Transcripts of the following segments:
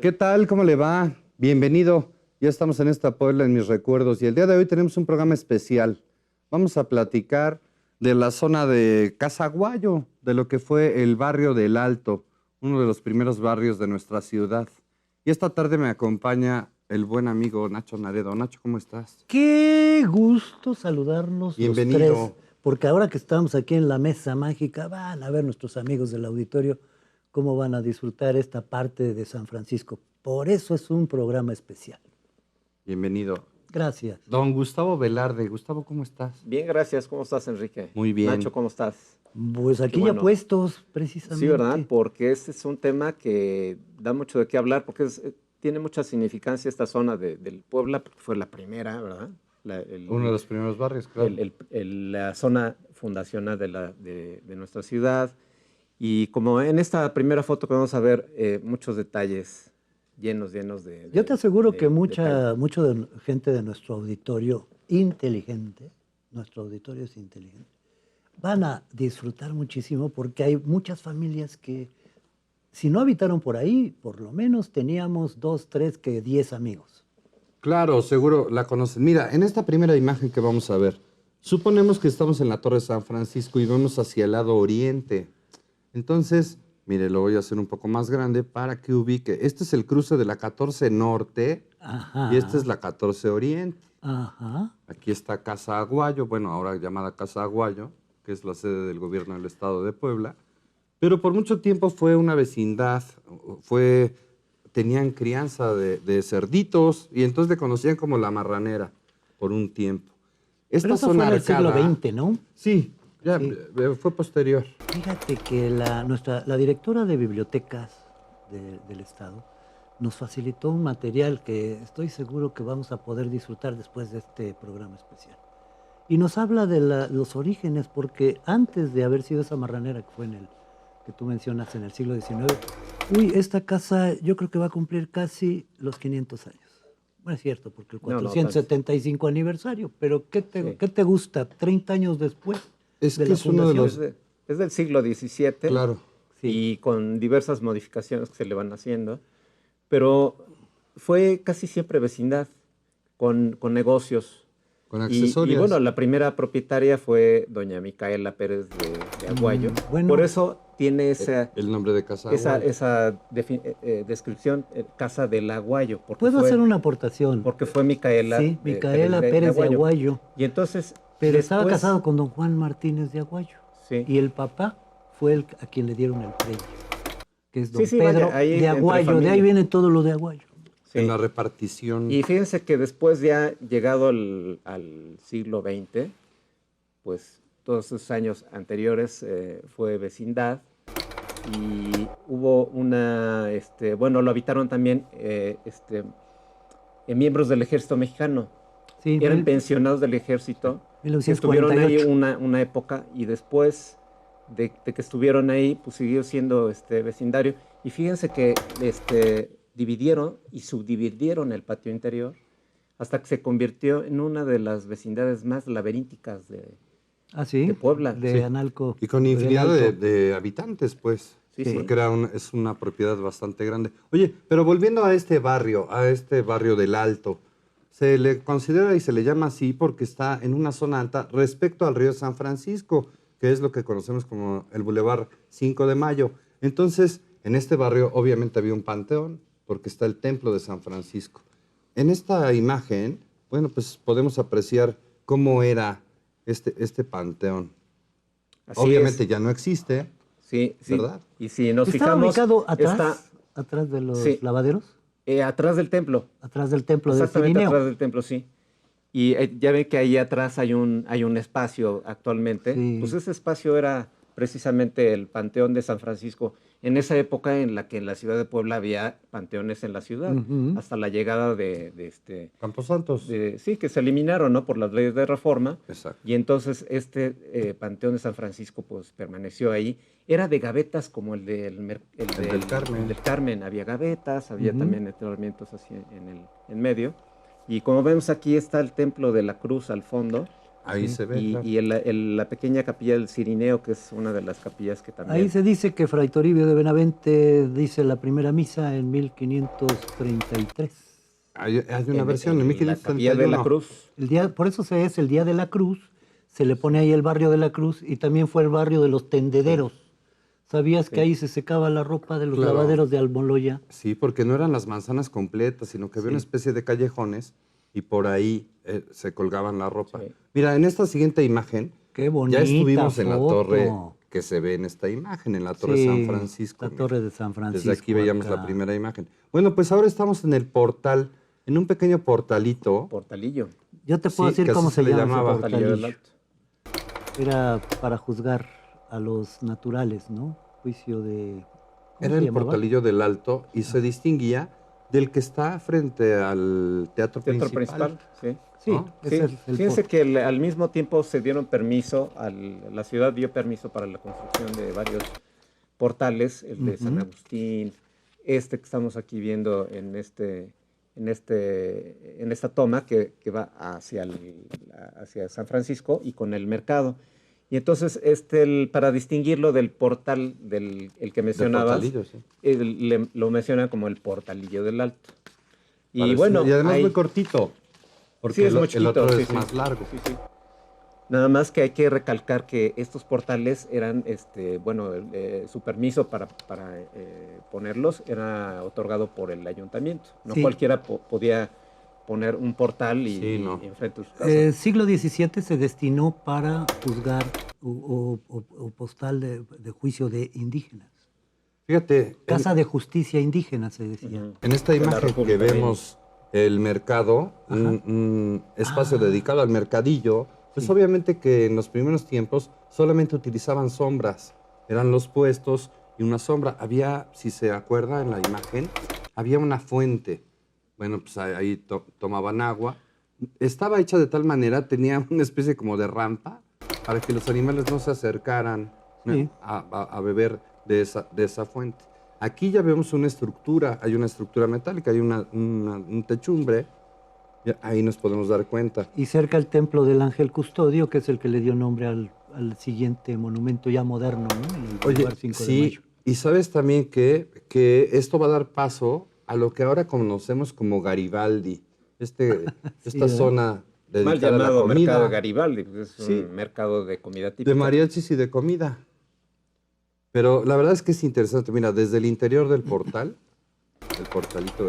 ¿Qué tal? ¿Cómo le va? Bienvenido. Ya estamos en esta Puebla en mis recuerdos y el día de hoy tenemos un programa especial. Vamos a platicar de la zona de Casaguayo, de lo que fue el barrio del Alto, uno de los primeros barrios de nuestra ciudad. Y esta tarde me acompaña el buen amigo Nacho Naredo. Nacho, ¿cómo estás? Qué gusto saludarnos Bienvenido. los tres, porque ahora que estamos aquí en la mesa mágica, van a ver nuestros amigos del auditorio cómo van a disfrutar esta parte de San Francisco. Por eso es un programa especial. Bienvenido. Gracias. Don Gustavo Velarde. Gustavo, ¿cómo estás? Bien, gracias. ¿Cómo estás, Enrique? Muy bien. Nacho, ¿cómo estás? Pues aquí Qué bueno. ya puestos, precisamente. Sí, ¿verdad? Porque este es un tema que da mucho de qué hablar, porque tiene mucha significancia esta zona del Puebla, porque fue la primera, ¿verdad? Uno de los primeros barrios, claro. La zona fundacional de nuestra ciudad. Y como en esta primera foto que vamos a ver, muchos detalles llenos de Yo te aseguro que detalles. mucha gente de nuestro auditorio inteligente, nuestro auditorio es inteligente, van a disfrutar muchísimo porque hay muchas familias que, si no habitaron por ahí, por lo menos teníamos 2, 3, que 10 amigos. Claro, seguro la conocen. Mira, en esta primera imagen que vamos a ver, suponemos que estamos en la Torre San Francisco y vemos hacia el lado oriente. Entonces, mire, lo voy a hacer un poco más grande para que ubique. Este es el cruce de la 14 Norte. Ajá. Y esta es la 14 Oriente. Ajá. Aquí está Casa Aguayo, bueno, ahora llamada Casa Aguayo, que es la sede del gobierno del estado de Puebla. Pero por mucho tiempo fue una vecindad, tenían crianza de cerditos y entonces le conocían como la Marranera por un tiempo. Pero eso fue en el siglo XX, ¿no? Sí, ya Sí. fue posterior. Fíjate que la directora de bibliotecas del Estado nos facilitó un material que estoy seguro que vamos a poder disfrutar después de este programa especial. Y nos habla de los orígenes, porque antes de haber sido esa marranera que fue que tú mencionas en el siglo XIX, esta casa yo creo que va a cumplir casi los 500 años. Bueno, es cierto, porque el No, 475 aniversario, pero ¿qué te gusta 30 años después? Es de que la es uno de fundación? los... Es del siglo XVII. Claro. Y con diversas modificaciones que se le van haciendo, pero fue casi siempre vecindad, con negocios. Con accesorios. Y bueno, la primera propietaria fue doña Micaela Pérez de Aguayo. Bueno. Por eso tiene El nombre de Casa Aguayo. esa descripción, Casa del Aguayo. Porque ¿Puedo fue, hacer una aportación? Porque fue Micaela, Sí, Micaela Pérez de Aguayo. Y entonces... Pero estaba después- casado con don Juan Martínez de Aguayo. Sí. Y el papá fue a quien le dieron el premio, que es don Sí, Pedro vaya, ahí de entre Aguayo. De familia. ahí viene todo lo de Aguayo. Sí. En la repartición. Y fíjense que después ya llegado al siglo XX, pues todos esos años anteriores fue vecindad y hubo bueno, lo habitaron también miembros del ejército mexicano. Sí, Eran pensionados del ejército, que 1948. estuvieron ahí una época y después de que estuvieron ahí, pues siguió siendo vecindario. Y fíjense que dividieron y subdividieron el patio interior hasta que se convirtió en una de las vecindades más laberínticas de Puebla. De Sí. Analco. Y con de infinidad Analco. de habitantes, pues. Sí, sí. Porque es una propiedad bastante grande. Oye, pero volviendo a este barrio del Alto, se le considera y se le llama así porque está en una zona alta respecto al río San Francisco, que es lo que conocemos como el Boulevard 5 de Mayo. Entonces, en este barrio obviamente había un panteón, porque está el templo de San Francisco. En esta imagen, bueno, pues podemos apreciar cómo era este panteón. Así Obviamente es. ya no existe, Sí, sí. ¿verdad? Y si nos ¿Estaba fijamos, ubicado atrás, está atrás de los Sí. lavaderos? Atrás del templo. Atrás del templo del Exactamente, Cirineo. atrás del templo, sí. Y ya ven que ahí atrás hay un espacio actualmente. Sí. Pues ese espacio era precisamente el Panteón de San Francisco, en esa época en la que en la ciudad de Puebla había panteones en la ciudad, hasta la llegada de Camposantos. sí, que se eliminaron, ¿no? Por las leyes de reforma. Exacto. Y entonces Panteón de San Francisco pues permaneció ahí. Era de gavetas como el del Carmen. El del Carmen. Había gavetas, había también enterramientos así en medio. Y como vemos aquí está el Templo de la Cruz al fondo. Ahí se ve. Y, claro. y la pequeña capilla del Cirineo, que es una de las capillas que también... Ahí se dice que Fray Toribio de Benavente dice la primera misa en 1533. Hay una versión en la capilla 1531. de la Cruz. Por eso es el Día de la Cruz, se le pone ahí el barrio de la Cruz y también fue el barrio de los tendederos. ¿Sabías que ahí se secaba la ropa de los Claro. lavaderos de Almoloya? Sí, porque no eran las manzanas completas, sino que había una especie de callejones y por ahí se colgaban la ropa. Sí. Mira, en esta siguiente imagen, Qué bonita ya estuvimos en la foto. torre que se ve en esta imagen, en la torre Sí, San Francisco. la torre de San Francisco. Desde aquí veíamos acá. la primera imagen. Bueno, pues ahora estamos en el portal, en un pequeño portalito. Portalillo. Yo te puedo Sí, que decir cómo así se se le llama ese llamaba. Portalillo del portalillo. Alto. Era para juzgar a los naturales, ¿no? Juicio de... ¿cómo Era se el llamaba? portalillo del Alto y se distinguía del que está frente al teatro Teatro principal. principal, sí. Sí, ¿no? es Sí, el fíjense por- que al mismo tiempo se dieron permiso, la ciudad dio permiso para la construcción de varios portales, el de San Agustín, este que estamos aquí viendo en esta toma que va hacia San Francisco y con el mercado. Y entonces para distinguirlo del portal el que mencionabas, portalillo, sí. lo mencionan como el portalillo del Alto. Y Parece- bueno, y además hay- muy cortito, porque Sí, es muy el chiquito, otro sí, es sí. más largo. Sí, sí. Nada más que hay que recalcar que estos portales eran, su permiso para ponerlos era otorgado por el ayuntamiento. No Sí. cualquiera podía poner un portal Sí, no. y enfrente de su casa. siglo XVII se destinó para juzgar o postal de juicio de indígenas. Fíjate, Casa de justicia indígena se decía. Ujú. en esta De la imagen que República de vemos el mercado, un espacio dedicado al mercadillo, pues obviamente que en los primeros tiempos solamente utilizaban sombras, eran los puestos y una sombra. Había, si se acuerda en la imagen, había una fuente. Bueno, pues ahí tomaban agua. Estaba hecha de tal manera, tenía una especie como de rampa para que los animales no se acercaran Sí. a beber de esa fuente. Aquí ya vemos una estructura, hay una estructura metálica, hay un techumbre, ahí nos podemos dar cuenta. Y cerca el templo del Ángel Custodio, que es el que le dio nombre al siguiente monumento ya moderno, ¿no? En el Oye, Boulevard 5 de sí, Mayo. y sabes también que esto va a dar paso a lo que ahora conocemos como Garibaldi, esta ¿verdad? zona Mal dedicada a la llamado mercado de comida, Garibaldi, pues es Sí. un mercado de comida típica. de mariachis y de comida. Pero la verdad es que es interesante, mira, desde el interior del portal, el portalito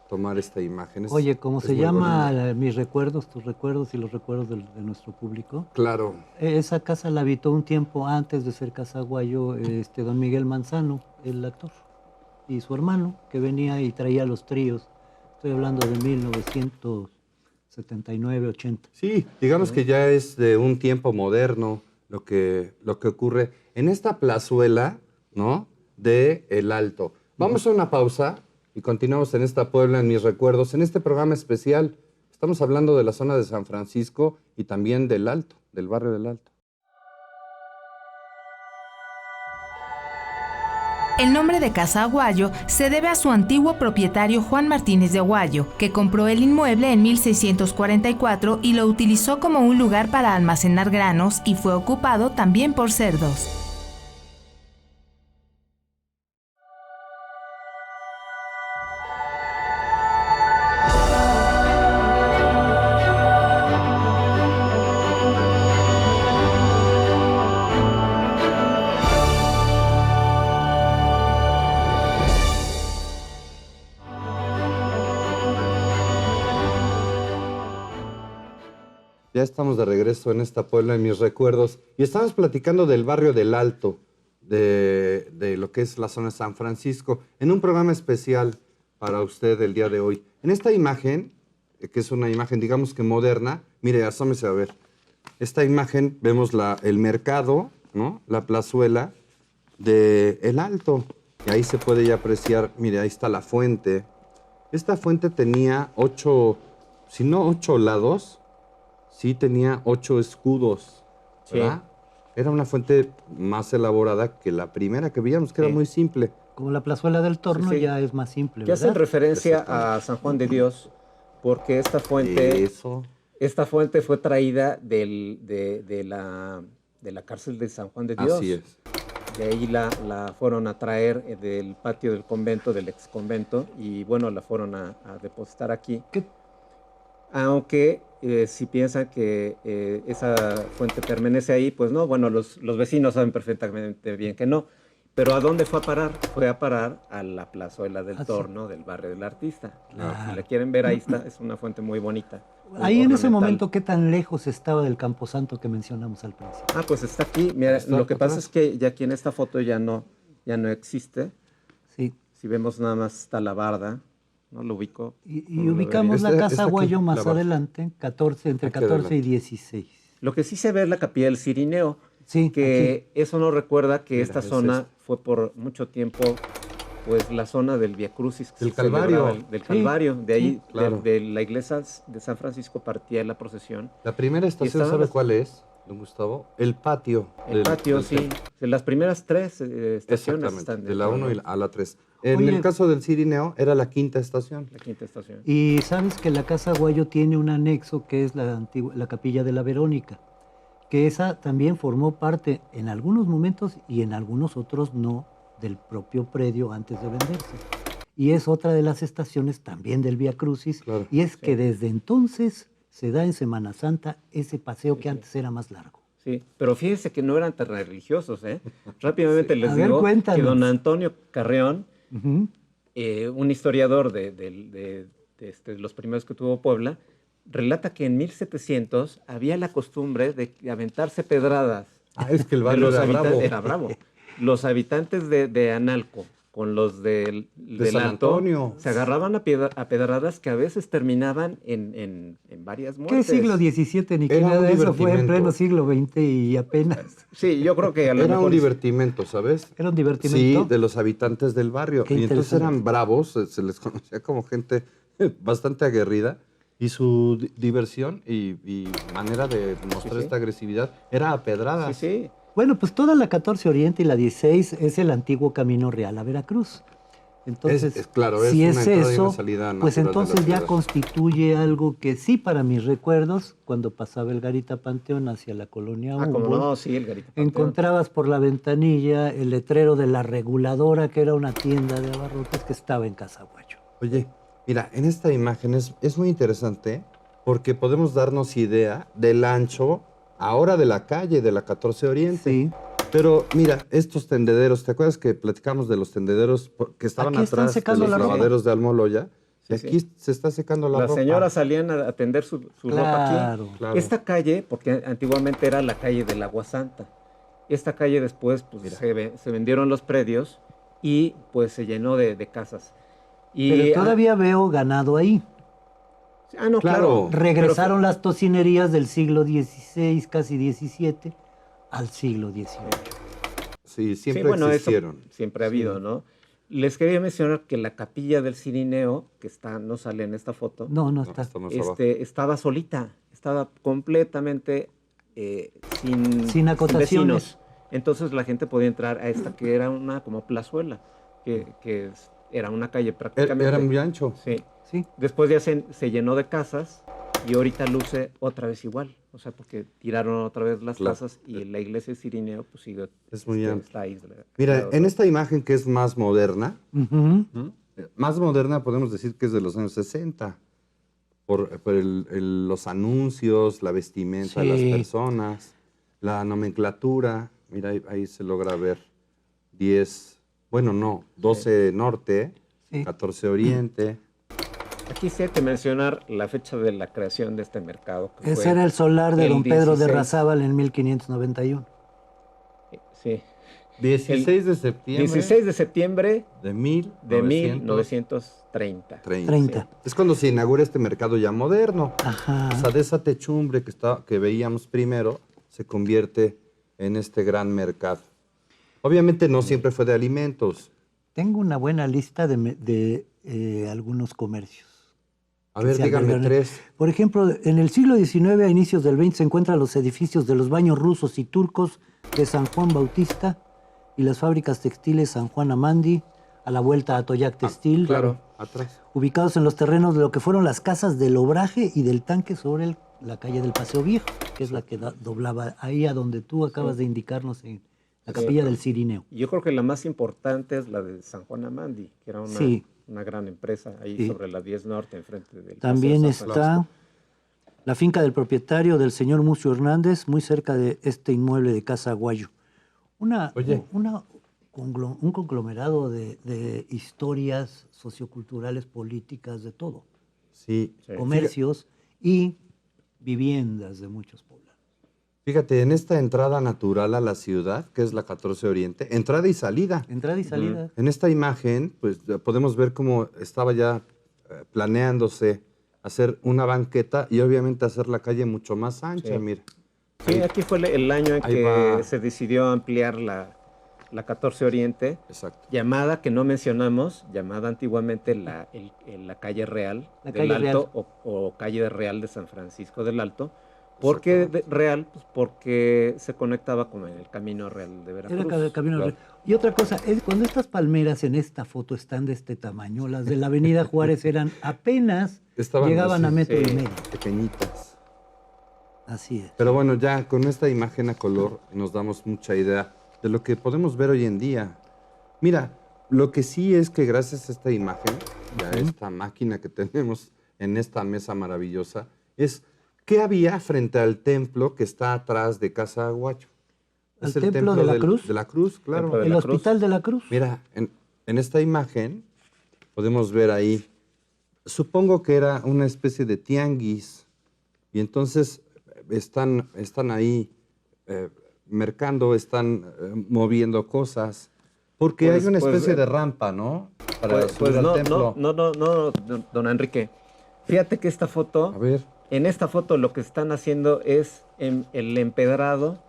tomar esta imagen. Oye, ¿cómo es se muy llama bonito. mis recuerdos, tus recuerdos y los recuerdos de nuestro público? Claro, Esa casa la habitó un tiempo antes de ser Casa Aguayo, don Miguel Manzano, el actor, y su hermano, que venía y traía los tríos. Estoy hablando de 1979, 80. sí, digamos que ya es de un tiempo moderno lo que ocurre en esta plazuela, ¿no? De El Alto. Vamos a una pausa y continuamos en esta Puebla en mis recuerdos, en este programa especial. Estamos hablando de la zona de San Francisco y también del Alto, del barrio del Alto. El nombre de Casa Aguayo se debe a su antiguo propietario Juan Martínez de Aguayo, que compró el inmueble en 1644 y lo utilizó como un lugar para almacenar granos y fue ocupado también por cerdos. Ya estamos de regreso en esta Puebla en mis recuerdos y estamos platicando del barrio del Alto, de lo que es la zona de San Francisco, en un programa especial para usted el día de hoy. En esta imagen, que es una imagen digamos que moderna, mire, asómese a ver. Esta imagen vemos el mercado ¿no? La plazuela de El Alto. Y ahí se puede ya apreciar, mire, ahí está la fuente. Esta fuente tenía 8, si no 8 lados, sí tenía 8 escudos, ¿verdad? Era una fuente más elaborada que la primera que veíamos, que era muy simple. Como la plazuela del Torno Sí, sí. ya es más simple, Que hacen ¿verdad? referencia a San Juan de Dios, porque esta fuente fue traída de la cárcel de San Juan de Dios. Así es. De ahí la fueron a traer del patio del convento, del ex convento, y bueno, la fueron a depositar aquí. ¿Qué? Aunque si piensan que esa fuente permanece ahí, pues no, bueno, los vecinos saben perfectamente bien que no. Pero ¿a dónde fue a parar? Fue a parar a la plazuela del Torno, del barrio del Artista. Claro. Si la quieren ver, ahí está, es una fuente muy bonita. muy Ahí en ese ornamental. momento, ¿qué tan lejos estaba del Camposanto que mencionamos al principio? Ah, pues está aquí. Mira, Está lo que pasa atrás. es que ya aquí en esta foto ya no existe. Sí. Si vemos nada más está la barda, ¿no? Lo ubico. Y No lo ubicamos vería. la Está Casa aquí, Aguayo la más barra. adelante, 14, entre Aquí 14 adelante. y 16. Lo que sí se ve es la capilla del Cirineo, Sí, que eso nos recuerda que Mira, esta es zona fue por mucho tiempo pues la zona del Vía Crucis. que Del se celebraba, Calvario. Del Sí, Calvario. De ahí, sí, claro. de la iglesia de San Francisco partía la procesión. La primera estación, estaban ¿sabe las- cuál es, don Gustavo? El patio. El del- patio, del sí. templo. De las primeras 3 estaciones Exactamente, están de la dentro, 1 ¿no? a la 3. En Oye. el caso del Cirineo, era la quinta estación. La quinta estación. Y sabes que la Casa Aguayo tiene un anexo que es la capilla de la Verónica, que esa también formó parte en algunos momentos y en algunos otros no del propio predio antes de venderse. Y es otra de las estaciones también del Vía Crucis, Claro. y es que desde entonces se da en Semana Santa ese paseo que antes era más largo. Sí, pero fíjense que no eran tan religiosos, ¿eh? Rápidamente les A ver, digo cuéntanos. que don Antonio Carreón, Ujú. un historiador de los primeros que tuvo Puebla, relata que en 1700 había la costumbre de aventarse pedradas. Ah, es que el de barrio los era habitantes- bravo. Era bravo. Los habitantes de Analco con los del San Alto Antonio. se agarraban a pedradas que a veces terminaban en varias ¿Qué muertes. siglo XVII ni qué Era nada un de eso? Fue en divertimento. pleno siglo XX y apenas. Sí, yo creo que a lo Era mejor un divertimento, ¿sabes? Era un divertimento. Sí, de los habitantes del barrio. Qué Y entonces interesante. eran bravos, se les conocía como gente bastante aguerrida. Y su diversión y manera de mostrar Sí, sí. esta agresividad era a pedradas. Sí, sí. Bueno, pues toda la 14 Oriente y la 16 es el antiguo camino real a Veracruz. Entonces, Es claro, es si una es entrada y una eso, salida pues natural de la entonces ya ciudad. constituye algo que sí, para mis recuerdos, cuando pasaba el Garita Panteón hacia la colonia Ah, como Humboldt, no, sí, el Garita Panteón. encontrabas por la ventanilla el letrero de la Reguladora, que era una tienda de abarrotes que estaba en Casaguayo. Oye, mira, en esta imagen es muy interesante porque podemos darnos idea del ancho ahora de la calle de la 14 Oriente. Sí. Pero mira, estos tendederos, ¿te acuerdas que platicamos de los tendederos que estaban Aquí están atrás de secando los la ropa. lavaderos de Almoloya? Y Sí, aquí sí. se está secando la Las ropa. señoras salían a atender su ropa aquí. Claro. Claro. Esta calle, porque antiguamente era la calle del Agua Santa, esta calle después pues, Mira. se vendieron los predios y pues se llenó de casas. Y, Pero todavía veo ganado ahí. no, Claro. claro. Regresaron las tocinerías del siglo XVI, casi XVII, al siglo XVIII. Sí, Sí, siempre bueno, eso existieron. siempre ha habido, ¿no? Les quería mencionar que la capilla del Cirineo, que no sale en esta foto, No, no No, está. está más abajo. estaba solita, estaba completamente sin acotaciones. vecinos. Entonces la gente podía entrar a esta que era una como plazuela, era una calle prácticamente. Era muy ancho. Sí. Sí. Después ya se llenó de casas y ahorita luce otra vez igual. O sea, porque tiraron otra vez las Claro. casas y la iglesia de Cirineo pues sigue. Es muy amplio. está ahí. Mira, en esta imagen que es más moderna, Ujú. más moderna podemos decir que es de los años 60, por los anuncios, la vestimenta de Sí. las personas, la nomenclatura. Mira, ahí se logra ver 10, bueno, no, 12 norte, Sí. 14 oriente. Aquí sí hay que mencionar la fecha de la creación de este mercado. que Ese fue era el solar de el don Pedro de 16. Razábal en 1591. Sí. 16 de septiembre 16 de septiembre de de 1930. 1930. Sí. Es cuando se inaugura este mercado ya moderno. Ajá. O sea, de esa techumbre que veíamos primero, se convierte en este gran mercado. Obviamente no siempre fue de alimentos. Tengo una buena lista de algunos comercios. A que ver, se dígame albergan. 3. Por ejemplo, en el siglo XIX, a inicios del XX, se encuentran los edificios de los baños rusos y turcos de San Juan Bautista y las fábricas textiles San Juan Amandi, a la vuelta a Toyac Textil, claro. Atrás. ubicados en los terrenos de lo que fueron las casas del Obraje y del Tanque sobre la calle del Paseo Viejo, que es la que doblaba ahí a donde tú acabas de indicarnos, en la capilla del Cirineo. Yo creo que la más importante es la de San Juan Amandi, que era Sí. una gran empresa ahí Sí. sobre la 10 Norte, enfrente del También Paseo San Francisco. está la finca del propietario del señor Mucio Hernández, muy cerca de este inmueble de Casa Aguayo. Oye. Un conglomerado de historias socioculturales, políticas, de todo. Sí. Sí. Comercios y viviendas de muchos poblados. Fíjate, en esta entrada natural a la ciudad, que es la 14 Oriente, entrada y salida. Entrada y salida. En esta imagen, pues ya podemos ver cómo estaba ya planeándose hacer una banqueta y obviamente hacer la calle mucho más ancha, Sí. mira. Sí, aquí fue el año en Ahí que va. se decidió ampliar la 14 Oriente, Exacto. llamada, que no mencionamos, llamada antiguamente la calle Real La del calle Alto o calle Real de San Francisco del Alto. ¿Por qué Real? Pues porque se conectaba con el Camino Real de Veracruz. Era el camino Claro. real. Y otra cosa, es cuando estas palmeras en esta foto están de este tamaño, las de la Avenida Juárez eran apenas llegaban a así, metro sí. y medio. pequeñitas. Así es. Pero bueno, ya con esta imagen a color nos damos mucha idea de lo que podemos ver hoy en día. Mira, lo que sí es que gracias a esta imagen, y a esta máquina que tenemos en esta mesa maravillosa, es qué había frente al templo que está atrás de Casa Aguayo. ¿El Es el templo de la Cruz? De la Cruz, claro. Templo de El la Hospital de la Cruz. Mira, en esta imagen podemos ver ahí, supongo que era una especie de tianguis, y entonces están ahí mercando, están moviendo cosas, porque Pues- hay una pues, especie de rampa, ¿no? Para Pues, subir al templo. no, don Enrique. Fíjate que esta foto, A ver, en esta foto lo que están haciendo es el empedrado,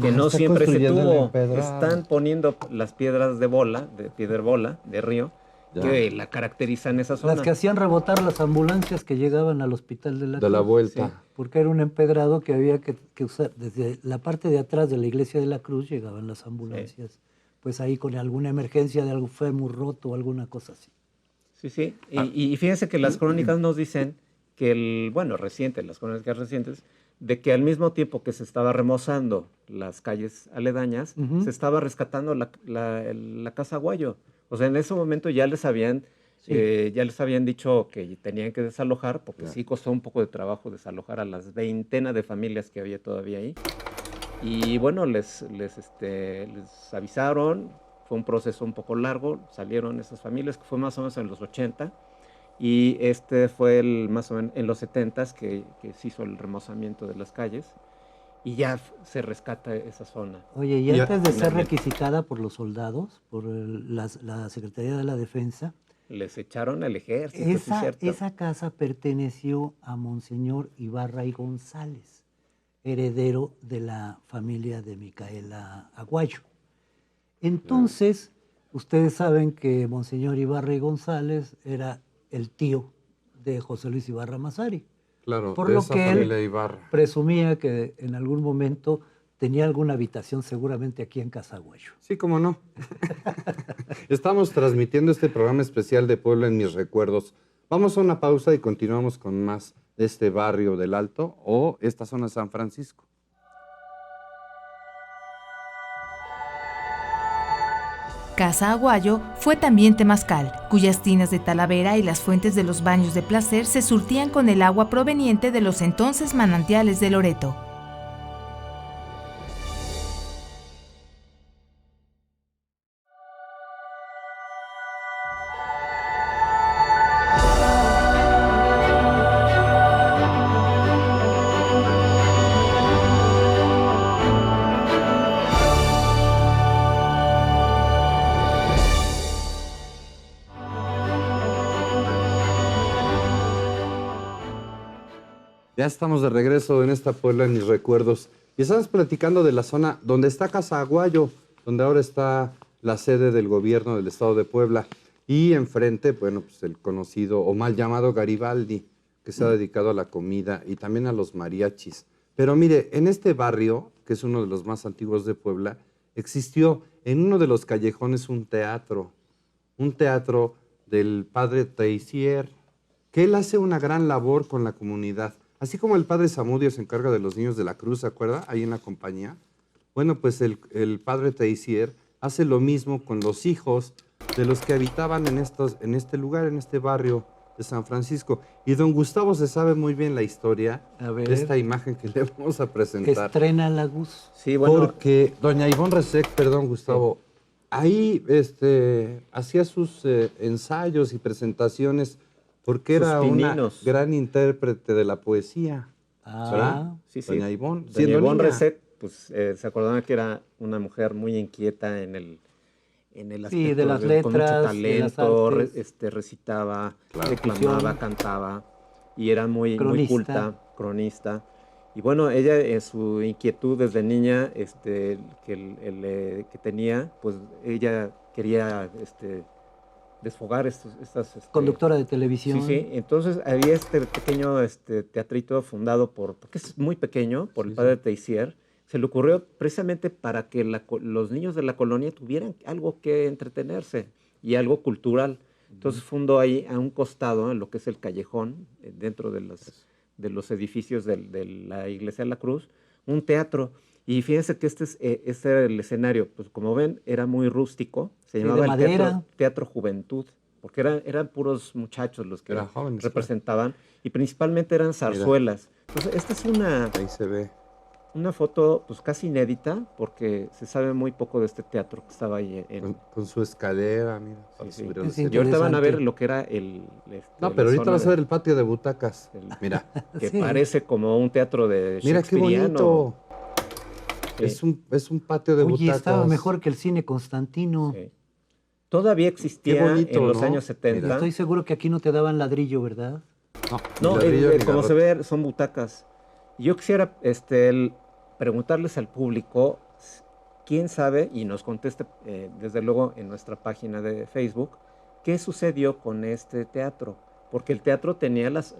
que No, no está siempre se construyendo el tuvo. empedrado. Están poniendo las piedras de bola, de piedra bola, de río, Ya. que la caracterizan esa zona. Las que hacían rebotar las ambulancias que llegaban al Hospital de la de la Cruz. vuelta. Porque era un empedrado que había que usar. Desde la parte de atrás de la iglesia de la Cruz llegaban las ambulancias. Pues ahí con alguna emergencia de algún fémur roto o alguna cosa así. Sí, sí. Ah. Y fíjense que las crónicas nos dicen que las crónicas recientes, de que al mismo tiempo que se estaba remozando las calles aledañas, Ujú. se estaba rescatando la Casa Aguayo. O sea, en ese momento ya les habían dicho que tenían que desalojar, porque Ya. sí costó un poco de trabajo desalojar a las veintena de familias que había todavía ahí. Y bueno, les avisaron, fue un proceso un poco largo, salieron esas familias, que fue más o menos en los 80, y este fue más o menos en los 70s que se hizo el remozamiento de las calles, y ya se rescata esa zona. Oye, y Ya- antes de ser finalmente. requisitada por los soldados, por la Secretaría de la Defensa, Les echaron al ejército, sí es cierto. esa casa perteneció a Monseñor Ibarra y González, heredero de la familia de Micaela Aguayo. Entonces, ustedes saben que Monseñor Ibarra y González era el tío de José Luis Ibarra Mazari. Claro, Por de lo esa que él familia Ibarra. presumía que en algún momento tenía alguna habitación seguramente aquí en Casa Aguayo. Sí, cómo no. Estamos transmitiendo este programa especial de Puebla en mis recuerdos. Vamos a una pausa y continuamos con más de este barrio del Alto o esta zona de San Francisco. Casa Aguayo fue también temazcal, cuyas tinas de Talavera y las fuentes de los baños de placer se surtían con el agua proveniente de los entonces manantiales de Loreto. Ya estamos de regreso en esta Puebla en mis recuerdos. Y estamos platicando de la zona donde está Casa Aguayo, donde ahora está la sede del gobierno del estado de Puebla. Y enfrente, bueno, pues el conocido o mal llamado Garibaldi, que se ha dedicado a la comida y también a los mariachis. Pero mire, en este barrio, que es uno de los más antiguos de Puebla, existió en uno de los callejones un teatro del padre Teisier, que él hace una gran labor con la comunidad. Así como el padre Zamudio se encarga de los niños de la cruz, ¿se acuerda? Ahí en la compañía. Bueno, pues el padre Teisier hace lo mismo con los hijos de los que habitaban en este lugar, en este barrio de San Francisco. Y don Gustavo se sabe muy bien la historia de esta imagen que le vamos a Que presentar. estrena la Gus. Sí, bueno, Porque doña Ivonne Resec, perdón Gustavo, ahí hacía sus ensayos y presentaciones porque Sus era una pininos. gran intérprete de la poesía. ¿Verdad? Ah, sí, sí. Doña Ivonne, Doña siendo Ivonne niña. Resec, pues se acordaban que era una mujer muy inquieta en el aspecto Sí, de las con mucho letras, de las talento, artes. recitaba, Claro. declamaba, Locución. cantaba y era muy Cronista. culta, cronista. Y bueno, ella en su inquietud desde niña que tenía, pues ella quería desfogar estas Conductora de televisión. Sí, sí. Entonces había este pequeño teatrito fundado porque es muy pequeño, por el Sí, padre sí. Teisier. Se le ocurrió precisamente para que los niños de la colonia tuvieran algo que entretenerse y algo cultural. Entonces fundó ahí a un costado, en lo que es el callejón, dentro de los edificios de la Iglesia de la Cruz, un teatro. Y fíjense que este era el escenario. Pues como ven, era muy rústico. Se Sí, llamaba de el madera. Teatro Juventud, porque eran puros muchachos los que Eran jóvenes, representaban, y principalmente eran zarzuelas. Entonces, esta es Ahí se ve. una foto pues casi inédita, porque se sabe muy poco de este teatro que estaba ahí Con su escalera, mira. Sí, para sí. subir al Es escenario. Y ahorita van a ver interesante. lo que era No, la pero ahorita zona vas a ver el patio de butacas. del- Mira, que Sí. parece como un teatro de mira qué shakespeariano. bonito. Sí, Es un patio de Oye, butacas. estaba mejor que el cine Constantino. sí. Todavía existía bonito, en los ¿no? años 70. Mira. Estoy seguro que aquí no te daban ladrillo, ¿verdad? No, ni ladrillo, ni como se garrote. ve, son butacas. Y yo quisiera preguntarles al público, quién sabe, y nos conteste desde luego en nuestra página de Facebook, qué sucedió con este teatro. Porque el teatro tenía pues,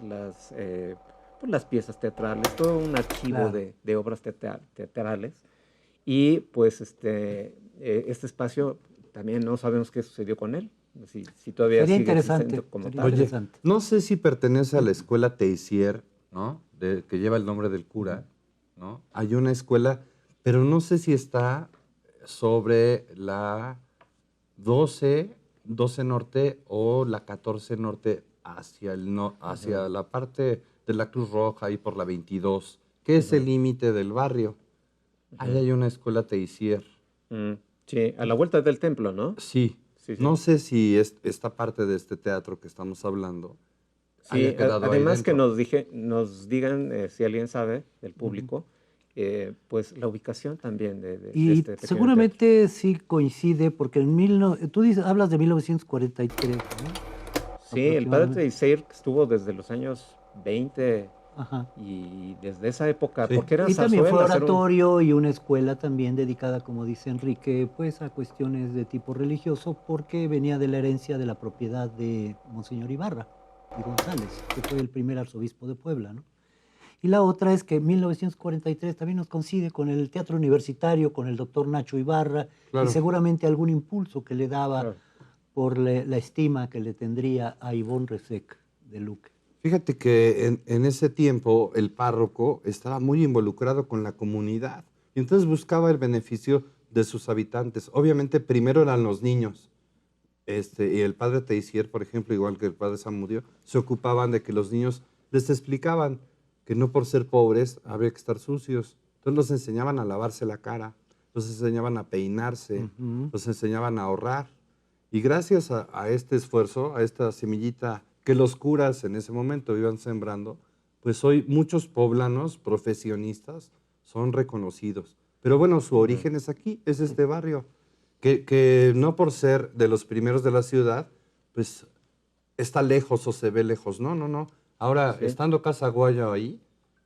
las piezas teatrales, todo un archivo Claro. de obras teatrales. Y pues este espacio también no sabemos qué sucedió con él. Si todavía Sería sigue interesante, existente como sería tal. Oye, interesante. no sé si pertenece a la escuela Teisier, ¿no? Que lleva el nombre del cura, ¿no? Hay una escuela, pero no sé si está sobre la 12 Norte o la 14 Norte hacia la parte de la Cruz Roja y por la 22, que es el límite del barrio. Ahí hay una escuela Teisier. Sí, a la vuelta del templo, ¿no? Sí. Sí, sí. No sé si esta parte de este teatro que estamos hablando Sí, haya quedado ahí además que dentro. nos digan, si alguien sabe del público, pues la ubicación también de Y este pequeño seguramente sí coincide, porque tú hablas de 1943, ¿no? teatro. Sí, el padre Aproximadamente. Teiseir estuvo desde los años 20 Ajá. y desde esa época, Sí. porque eran Y también fue zarzuelas, era oratorio y una escuela también dedicada, como dice Enrique, pues a cuestiones de tipo religioso, porque venía de la herencia de la propiedad de Monseñor Ibarra y González, que fue el primer arzobispo de Puebla, ¿no? Y la otra es que en 1943 también nos coincide con el teatro universitario, con el doctor Nacho Ibarra, Claro. y seguramente algún impulso que le daba Claro. por la estima que le tendría a Ivonne Resec de Luque. Fíjate que en ese tiempo el párroco estaba muy involucrado con la comunidad y entonces buscaba el beneficio de sus habitantes. Obviamente primero eran los niños. Y el padre Teisier, por ejemplo, igual que el padre Zamudio, se ocupaban de que los niños les explicaban que no por ser pobres había que estar sucios. Entonces los enseñaban a lavarse la cara, los enseñaban a peinarse, los enseñaban a ahorrar. Y gracias a este esfuerzo, a esta semillita que los curas en ese momento iban sembrando, pues hoy muchos poblanos profesionistas son reconocidos. Pero bueno, su origen es aquí, es este barrio, que no por ser de los primeros de la ciudad, pues está lejos o se ve lejos. No, no, no. Ahora, Sí. estando Casa Aguayo ahí,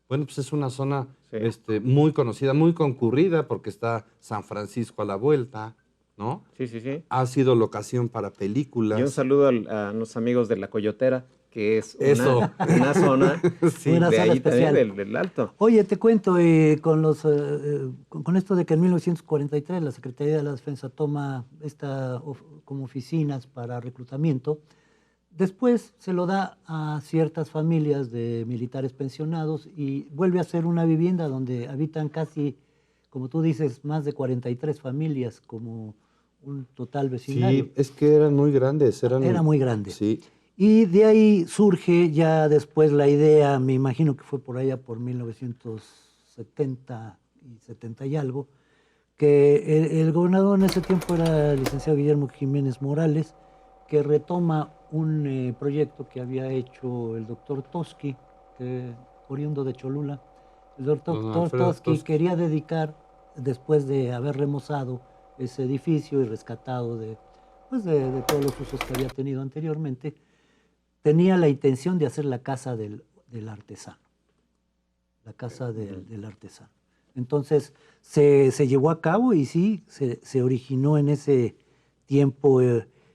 Bueno, pues es una zona Sí. muy conocida, muy concurrida, porque está San Francisco a la vuelta, ¿no? Sí, sí, sí. Ha sido locación para Y un películas. saludo a los amigos de La Coyotera, que es Eso. una zona Sí. Una de zona ahí también, especial. del Alto. Oye, te cuento, con esto de que en 1943 la Secretaría de la Defensa toma como oficinas para reclutamiento, después se lo da a ciertas familias de militares pensionados y vuelve a ser una vivienda donde habitan casi, como tú dices, más de 43 familias, como un total vecindario. Sí, es que eran muy grandes, Era muy grande. Sí, Y de ahí surge ya después la idea, me imagino que fue por allá por 1970 y 70 y algo, que el gobernador en ese tiempo era el licenciado Guillermo Jiménez Morales, que retoma un proyecto que había hecho el doctor Toski, oriundo de Cholula. El don doctor Alfredo Toski Toski. quería dedicar, después de haber remozado ese edificio y rescatado de todos los usos que había tenido anteriormente, tenía la intención de hacer la casa del artesano, la casa del artesano. Entonces se llevó a cabo y sí, se originó en ese tiempo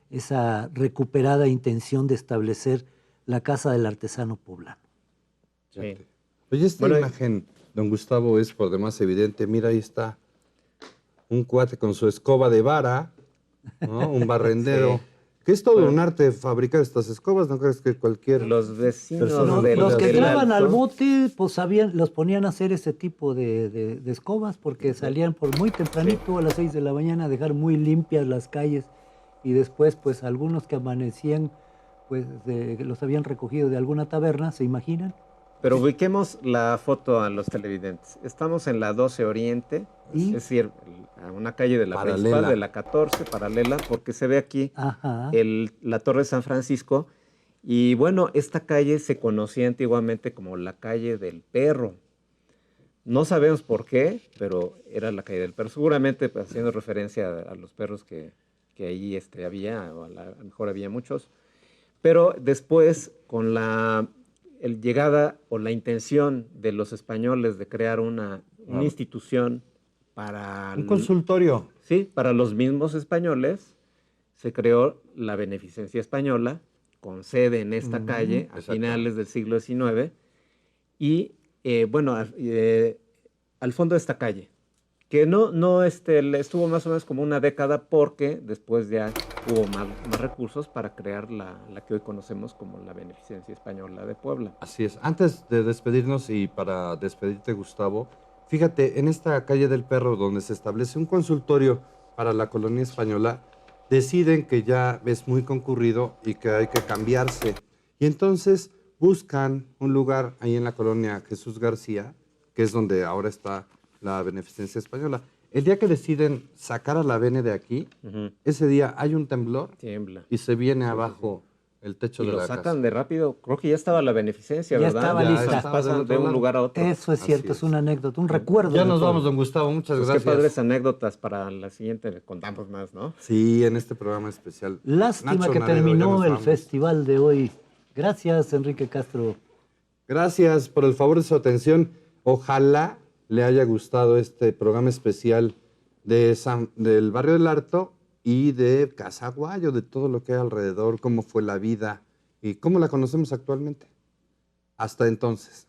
esa recuperada intención de establecer la casa del artesano poblano. Sí. Oye, esta Bueno, imagen, don Gustavo, es por demás evidente. Mira, ahí está un cuate con su escoba de vara, ¿no? Un barrendero. Sí. Que es todo Bueno. un arte fabricar estas escobas, ¿no crees que cualquier Los vecinos persona Los, puede los que hacer? entraban al Alto, bote, pues los ponían a hacer ese tipo de escobas porque salían por muy tempranito a las 6 de la mañana a dejar muy limpias las calles y después pues algunos que amanecían pues los habían recogido de alguna taberna, ¿se imaginan? pero ubiquemos la foto a los televidentes. Estamos en la 12 Oriente, Y- es decir, a una calle de la Paralela. principal, de la 14, paralela, porque se ve aquí Ajá. la Torre de San Francisco. Y bueno, esta calle se conocía antiguamente como la calle del Perro. No sabemos por qué, pero era la calle del Perro. Seguramente pues, haciendo referencia a los perros que ahí había, o a lo mejor había muchos. Pero después, con la llegada o la intención de los españoles de crear una institución para, Un consultorio. sí, para los mismos españoles, se creó la Beneficencia Española, con sede en esta calle a exacto. finales del siglo XIX. Y bueno, al fondo de esta calle, que no estuvo más o menos como una década porque después ya hubo más recursos para crear la que hoy conocemos como la Beneficencia Española de Puebla. Así es. Antes de despedirnos y para despedirte, Gustavo, fíjate, en esta calle del Perro, donde se establece un consultorio para la colonia española, deciden que ya es muy concurrido y que hay que cambiarse. Y entonces buscan un lugar ahí en la colonia Jesús García, que es donde ahora está la Beneficencia Española. El día que deciden sacar a la Bene de aquí, Ujú. ese día hay un temblor Tiembla. y se viene abajo el techo Y de lo la sacan casa. de rápido. Creo que ya estaba la beneficencia, Ya ¿verdad? estaba lista. estaba Pasan del otro de un lado. lugar a otro. Eso es Así cierto, es es. una anécdota, un recuerdo. Ya de nos todo. vamos, don Gustavo. Muchas Pues gracias. qué padres anécdotas para la siguiente. Le contamos más, ¿no? Sí, en este programa especial. Lástima Nacho que Naredo, ya terminó nos el vamos. festival de hoy. Gracias, Enrique Castro. Gracias por el favor de su atención. Ojalá le haya gustado este programa especial del Barrio del Alto y de Casaguayo, de todo lo que hay alrededor, cómo fue la vida y cómo la conocemos actualmente. Hasta entonces.